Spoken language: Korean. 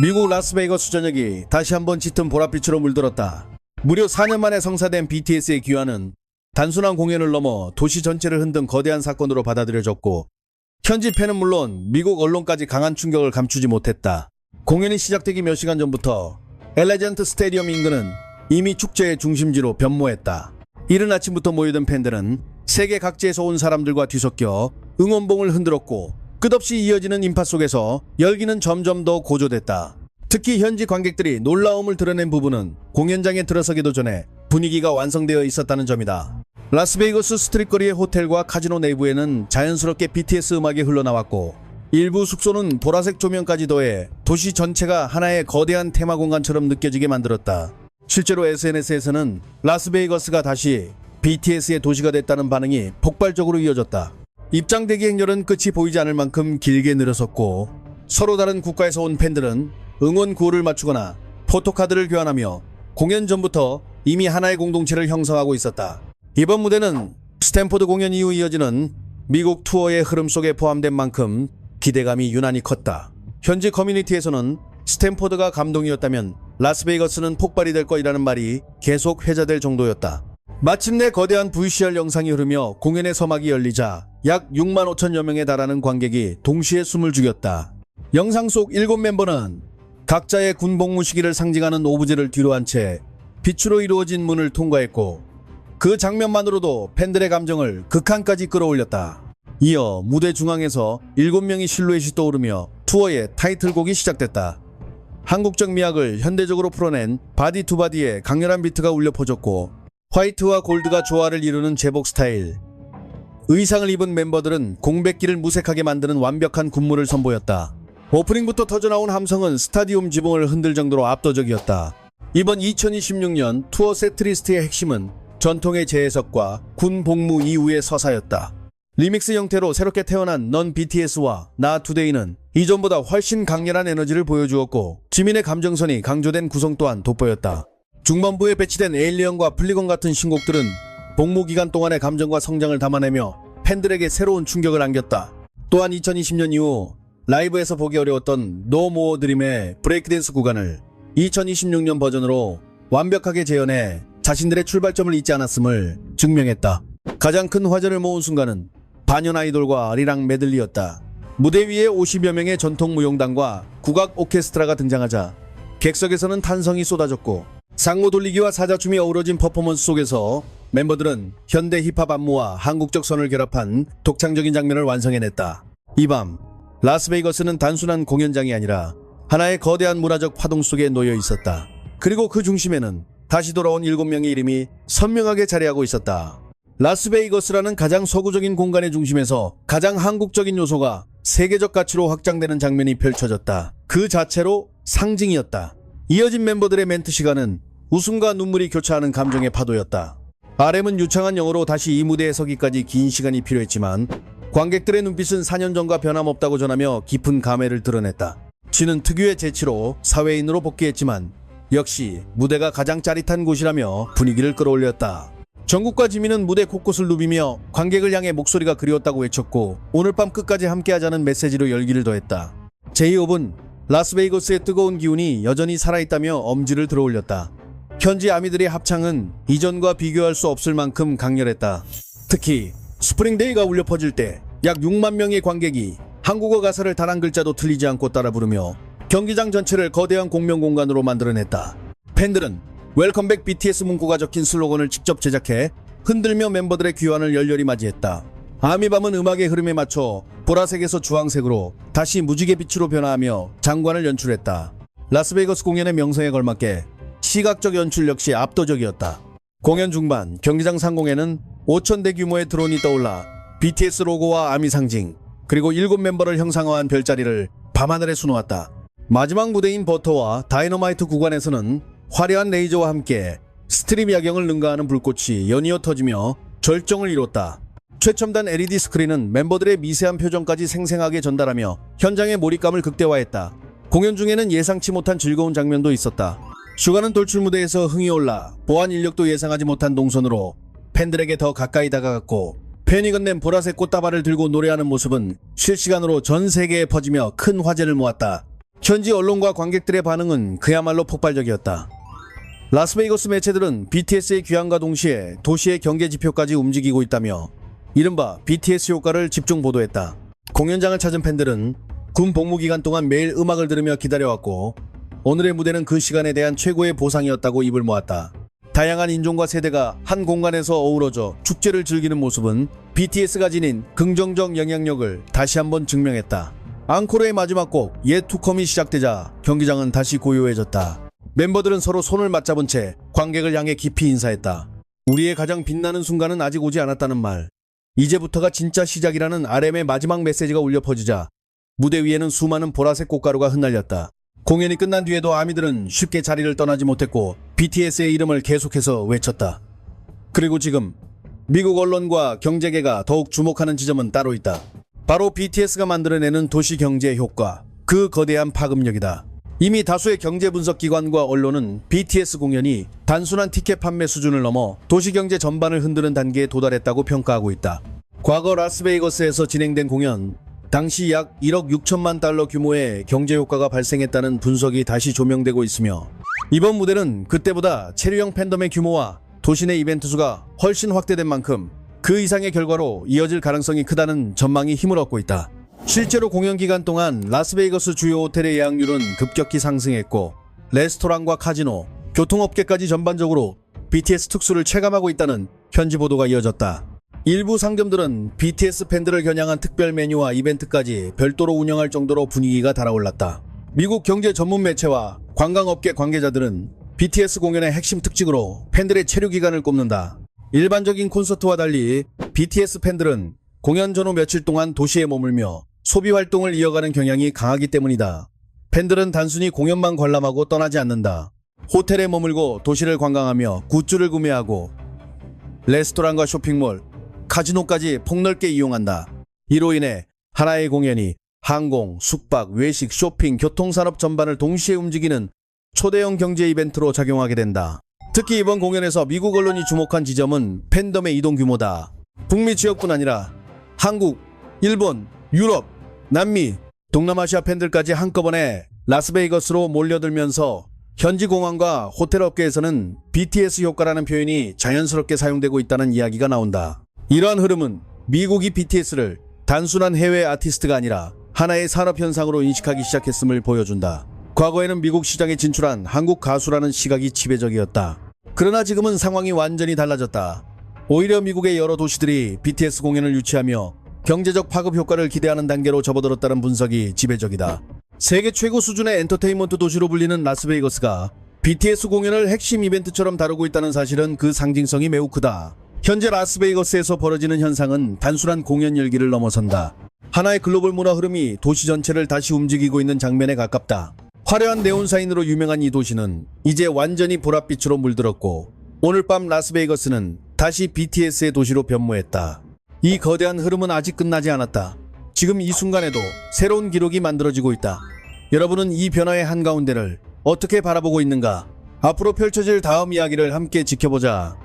미국 라스베이거스 저녁이 다시 한번 짙은 보랏빛으로 물들었다. 무려 4년 만에 성사된 BTS의 귀환은 단순한 공연을 넘어 도시 전체를 흔든 거대한 사건으로 받아들여졌고, 현지 팬은 물론 미국 언론까지 강한 충격을 감추지 못했다. 공연이 시작되기 몇 시간 전부터 엘레전트 스테디움 인근은 이미 축제의 중심지로 변모했다. 이른 아침부터 모여든 팬들은 세계 각지에서 온 사람들과 뒤섞여 응원봉을 흔들었고, 끝없이 이어지는 인파 속에서 열기는 점점 더 고조됐다. 특히 현지 관객들이 놀라움을 드러낸 부분은 공연장에 들어서기도 전에 분위기가 완성되어 있었다는 점이다. 라스베이거스 스트릿거리의 호텔과 카지노 내부에는 자연스럽게 BTS 음악이 흘러나왔고, 일부 숙소는 보라색 조명까지 더해 도시 전체가 하나의 거대한 테마 공간처럼 느껴지게 만들었다. 실제로 SNS에서는 라스베이거스가 다시 BTS의 도시가 됐다는 반응이 폭발적으로 이어졌다. 입장 대기 행렬은 끝이 보이지 않을 만큼 길게 늘어섰고, 서로 다른 국가에서 온 팬들은 응원 구호를 맞추거나 포토카드를 교환하며 공연 전부터 이미 하나의 공동체를 형성하고 있었다. 이번 무대는 스탠포드 공연 이후 이어지는 미국 투어의 흐름 속에 포함된 만큼 기대감이 유난히 컸다. 현지 커뮤니티에서는 스탠포드가 감동이었다면 라스베이거스는 폭발이 될 것이라는 말이 계속 회자될 정도였다. 마침내 거대한 VCR 영상이 흐르며 공연의 서막이 열리자 약 6만 5천여 명에 달하는 관객이 동시에 숨을 죽였다. 영상 속 7멤버는 각자의 군복무 시기를 상징하는 오브제를 뒤로 한 채 빛으로 이루어진 문을 통과했고, 그 장면만으로도 팬들의 감정을 극한까지 끌어올렸다. 이어 무대 중앙에서 7명의 실루엣이 떠오르며 투어의 타이틀곡이 시작됐다. 한국적 미학을 현대적으로 풀어낸 바디 투 바디의 강렬한 비트가 울려 퍼졌고, 화이트와 골드가 조화를 이루는 제복 스타일. 의상을 입은 멤버들은 공백기를 무색하게 만드는 완벽한 군무를 선보였다. 오프닝부터 터져나온 함성은 스타디움 지붕을 흔들 정도로 압도적이었다. 이번 2026년 투어 세트리스트의 핵심은 전통의 재해석과 군 복무 이후의 서사였다. 리믹스 형태로 새롭게 태어난 넌 BTS와 나 투데이는 이전보다 훨씬 강렬한 에너지를 보여주었고, 지민의 감정선이 강조된 구성 또한 돋보였다. 중반부에 배치된 에일리언과 플리건 같은 신곡들은 복무 기간 동안의 감정과 성장을 담아내며 팬들에게 새로운 충격을 안겼다. 또한 2020년 이후 라이브에서 보기 어려웠던 No More Dream의 브레이크댄스 구간을 2026년 버전으로 완벽하게 재현해 자신들의 출발점을 잊지 않았음을 증명했다. 가장 큰 화제를 모은 순간은 반연 아이돌과 리랑 메들리였다. 무대 위에 50여 명의 전통 무용단과 국악 오케스트라가 등장하자 객석에서는 탄성이 쏟아졌고, 상모 돌리기와 사자춤이 어우러진 퍼포먼스 속에서 멤버들은 현대 힙합 안무와 한국적 선을 결합한 독창적인 장면을 완성해냈다. 이 밤 라스베이거스는 단순한 공연장이 아니라 하나의 거대한 문화적 파동 속에 놓여 있었다. 그리고 그 중심에는 다시 돌아온 7명의 이름이 선명하게 자리하고 있었다. 라스베이거스라는 가장 서구적인 공간의 중심에서 가장 한국적인 요소가 세계적 가치로 확장되는 장면이 펼쳐졌다. 그 자체로 상징이었다. 이어진 멤버들의 멘트 시간은 웃음과 눈물이 교차하는 감정의 파도였다. RM은 유창한 영어로 다시 이 무대에 서기까지 긴 시간이 필요했지만, 관객들의 눈빛은 4년 전과 변함없다고 전하며 깊은 감회를 드러냈다. 지는 특유의 재치로 사회인으로 복귀했지만 역시 무대가 가장 짜릿한 곳이라며 분위기를 끌어올렸다. 정국과 지민은 무대 곳곳을 누비며 관객을 향해 목소리가 그리웠다고 외쳤고, 오늘 밤 끝까지 함께하자는 메시지로 열기를 더했다. 제이홉은 라스베이거스의 뜨거운 기운이 여전히 살아있다며 엄지를 들어올렸다. 현지 아미들의 합창은 이전과 비교할 수 없을 만큼 강렬했다. 특히 스프링데이가 울려 퍼질 때 약 6만 명의 관객이 한국어 가사를 단 한 글자도 틀리지 않고 따라 부르며 경기장 전체를 거대한 공명 공간으로 만들어냈다. 팬들은 웰컴백 BTS 문구가 적힌 슬로건을 직접 제작해 흔들며 멤버들의 귀환을 열렬히 맞이했다. 아미밤은 음악의 흐름에 맞춰 보라색에서 주황색으로 다시 무지개 빛으로 변화하며 장관을 연출했다. 라스베이거스 공연의 명성에 걸맞게 시각적 연출 역시 압도적이었다. 공연 중반 경기장 상공에는 5,000대 규모의 드론이 떠올라 BTS 로고와 아미 상징, 그리고 7멤버를 형상화한 별자리를 밤하늘에 수놓았다. 마지막 무대인 버터와 다이너마이트 구간에서는 화려한 레이저와 함께 스트림 야경을 능가하는 불꽃이 연이어 터지며 절정을 이뤘다. 최첨단 LED 스크린은 멤버들의 미세한 표정까지 생생하게 전달하며 현장의 몰입감을 극대화했다. 공연 중에는 예상치 못한 즐거운 장면도 있었다. 슈가는 돌출 무대에서 흥이 올라 보안 인력도 예상하지 못한 동선으로 팬들에게 더 가까이 다가갔고, 팬이 건넨 보라색 꽃다발을 들고 노래하는 모습은 실시간으로 전 세계에 퍼지며 큰 화제를 모았다. 현지 언론과 관객들의 반응은 그야말로 폭발적이었다. 라스베이거스 매체들은 BTS의 귀환과 동시에 도시의 경제 지표까지 움직이고 있다며 이른바 BTS 효과를 집중 보도했다. 공연장을 찾은 팬들은 군 복무 기간 동안 매일 음악을 들으며 기다려왔고 오늘의 무대는 그 시간에 대한 최고의 보상이었다고 입을 모았다. 다양한 인종과 세대가 한 공간에서 어우러져 축제를 즐기는 모습은 BTS가 지닌 긍정적 영향력을 다시 한번 증명했다. 앙코르의 마지막 곡 Yet to Come이 시작되자 경기장은 다시 고요해졌다. 멤버들은 서로 손을 맞잡은 채 관객을 향해 깊이 인사했다. 우리의 가장 빛나는 순간은 아직 오지 않았다는 말. 이제부터가 진짜 시작이라는 RM의 마지막 메시지가 울려 퍼지자 무대 위에는 수많은 보라색 꽃가루가 흩날렸다. 공연이 끝난 뒤에도 아미들은 쉽게 자리를 떠나지 못했고 BTS의 이름을 계속해서 외쳤다. 그리고 지금 미국 언론과 경제계가 더욱 주목하는 지점은 따로 있다. 바로 BTS가 만들어내는 도시 경제의 효과, 그 거대한 파급력이다. 이미 다수의 경제 분석 기관과 언론은 BTS 공연이 단순한 티켓 판매 수준을 넘어 도시 경제 전반을 흔드는 단계에 도달했다고 평가하고 있다. 과거 라스베이거스에서 진행된 공연, 당시 약 1억 6천만 달러 규모의 경제 효과가 발생했다는 분석이 다시 조명되고 있으며 이번 무대는 그때보다 체류형 팬덤의 규모와 도시 내 이벤트 수가 훨씬 확대된 만큼 그 이상의 결과로 이어질 가능성이 크다는 전망이 힘을 얻고 있다. 실제로 공연 기간 동안 라스베이거스 주요 호텔의 예약률은 급격히 상승했고 레스토랑과 카지노, 교통업계까지 전반적으로 BTS 특수를 체감하고 있다는 현지 보도가 이어졌다. 일부 상점들은 BTS 팬들을 겨냥한 특별 메뉴와 이벤트까지 별도로 운영할 정도로 분위기가 달아올랐다. 미국 경제 전문 매체와 관광업계 관계자들은 BTS 공연의 핵심 특징으로 팬들의 체류 기간을 꼽는다. 일반적인 콘서트와 달리 BTS 팬들은 공연 전후 며칠 동안 도시에 머물며 소비 활동을 이어가는 경향이 강하기 때문이다. 팬들은 단순히 공연만 관람하고 떠나지 않는다. 호텔에 머물고 도시를 관광하며 굿즈를 구매하고 레스토랑과 쇼핑몰, 카지노까지 폭넓게 이용한다. 이로 인해 하나의 공연이 항공, 숙박, 외식, 쇼핑, 교통산업 전반을 동시에 움직이는 초대형 경제 이벤트로 작용하게 된다. 특히 이번 공연에서 미국 언론이 주목한 지점은 팬덤의 이동 규모다. 북미 지역뿐 아니라 한국, 일본, 유럽, 남미, 동남아시아 팬들까지 한꺼번에 라스베이거스로 몰려들면서 현지 공항과 호텔 업계에서는 BTS 효과라는 표현이 자연스럽게 사용되고 있다는 이야기가 나온다. 이러한 흐름은 미국이 BTS를 단순한 해외 아티스트가 아니라 하나의 산업 현상으로 인식하기 시작했음을 보여준다. 과거에는 미국 시장에 진출한 한국 가수라는 시각이 지배적이었다. 그러나 지금은 상황이 완전히 달라졌다. 오히려 미국의 여러 도시들이 BTS 공연을 유치하며 경제적 파급 효과를 기대하는 단계로 접어들었다는 분석이 지배적이다. 세계 최고 수준의 엔터테인먼트 도시로 불리는 라스베이거스가 BTS 공연을 핵심 이벤트처럼 다루고 있다는 사실은 그 상징성이 매우 크다. 현재 라스베이거스에서 벌어지는 현상은 단순한 공연 열기를 넘어선다. 하나의 글로벌 문화 흐름이 도시 전체를 다시 움직이고 있는 장면에 가깝다. 화려한 네온사인으로 유명한 이 도시는 이제 완전히 보랏빛으로 물들었고 오늘 밤 라스베이거스는 다시 BTS의 도시로 변모했다. 이 거대한 흐름은 아직 끝나지 않았다. 지금 이 순간에도 새로운 기록이 만들어지고 있다. 여러분은 이 변화의 한가운데를 어떻게 바라보고 있는가? 앞으로 펼쳐질 다음 이야기를 함께 지켜보자.